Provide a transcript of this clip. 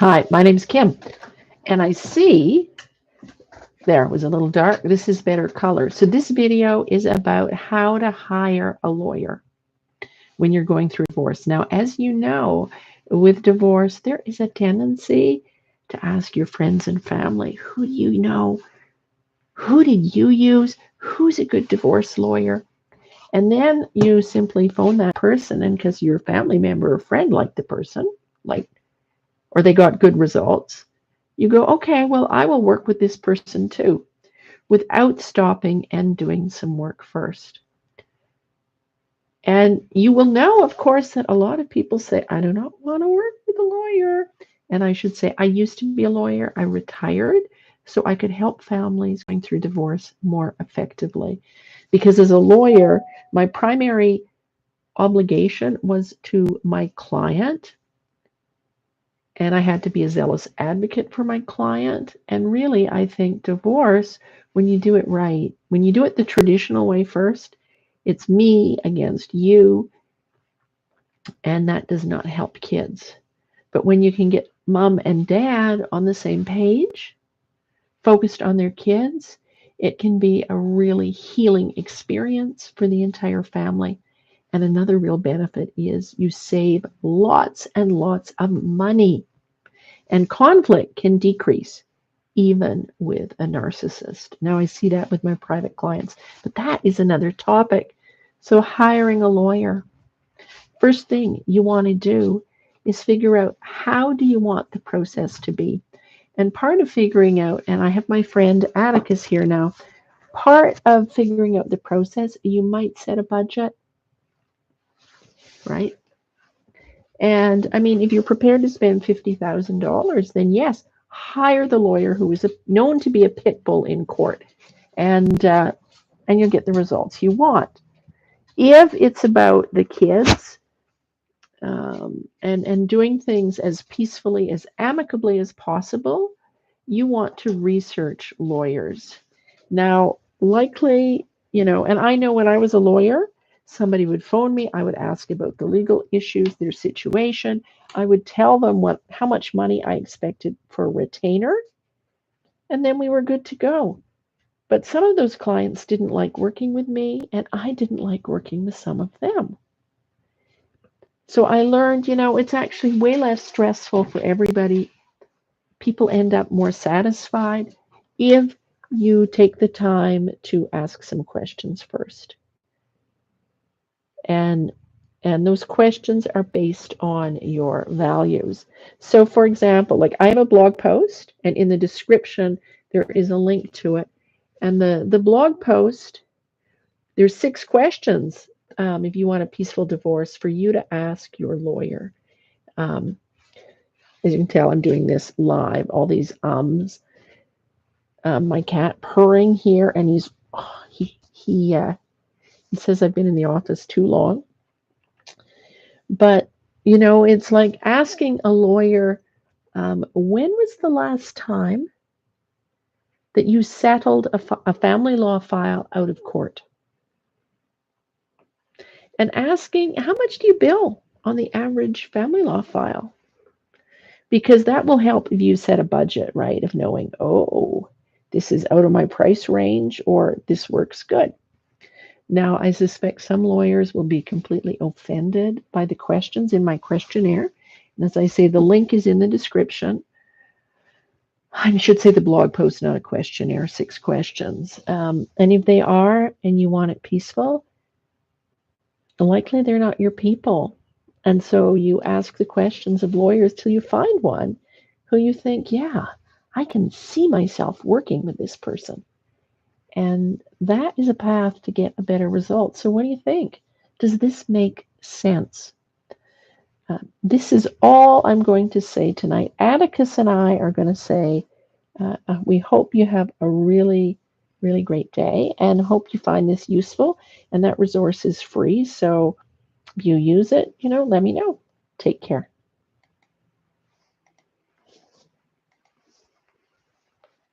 Hi, my name's Kim, and I see there was a little dark. This is better color. So this video is about how to hire a lawyer when you're going through divorce. Now, as you know, with divorce, there is a tendency to ask your friends and family, who do you know? Who did you use? Who's a good divorce lawyer? And then you simply phone that person, and because your family member or friend liked the person, like, or they got good results, you go, okay, well, I will work with this person too, without stopping and doing some work first. And you will know, of course, that a lot of people say, I do not want to work with a lawyer. And I should say, I used to be a lawyer. I retired so I could help families going through divorce more effectively. Because as a lawyer, my primary obligation was to my client, and I had to be a zealous advocate for my client. And really, I think divorce, when you do it right, when you do it the traditional way first, it's me against you, and that does not help kids. But when you can get mom and dad on the same page, focused on their kids, it can be a really healing experience for the entire family. And another real benefit is you save lots and lots of money. And conflict can decrease even with a narcissist. Now, I see that with my private clients, but that is another topic. So, hiring a lawyer, first thing you want to do is figure out how do you want the process to be. And part of figuring out, and I have my friend Atticus here now, part of figuring out the process, you might set a budget, right? And I mean, if you're prepared to spend $50,000, then yes, hire the lawyer who is known to be a pit bull in court, and and you'll get the results you want. If it's about the kids, and doing things as peacefully, as amicably as possible, you want to research lawyers. Now, likely, and I know when I was a lawyer, somebody would phone me, I would ask about the legal issues, their situation. I would tell them how much money I expected for a retainer, and then we were good to go. But some of those clients didn't like working with me, and I didn't like working with some of them. So I learned, it's actually way less stressful for everybody. People end up more satisfied if you take the time to ask some questions first. And those questions are based on your values. So for example, like I have a blog post, and in the description there is a link to it. And the blog post, there's 6 questions, if you want a peaceful divorce, for you to ask your lawyer. Um, as you can tell, I'm doing this live, all these ums. My cat purring here, and he says I've been in the office too long. But it's like asking a lawyer, when was the last time that you settled a family law file out of court? And asking, how much do you bill on the average family law file? Because that will help if you set a budget, right? Of knowing, oh, this is out of my price range, or this works good. Now, I suspect some lawyers will be completely offended by the questions in my questionnaire. And as I say, the link is in the description. I should say the blog post, not a questionnaire, 6 questions. And if they are, and you want it peaceful, likely they're not your people. And so you ask the questions of lawyers till you find one who you think, yeah, I can see myself working with this person. And that is a path to get a better result. So what do you think? Does this make sense? This is all I'm going to say tonight. Atticus and I are going to say, we hope you have a really, really great day, and hope you find this useful. And that resource is free. So if you use it, let me know. Take care.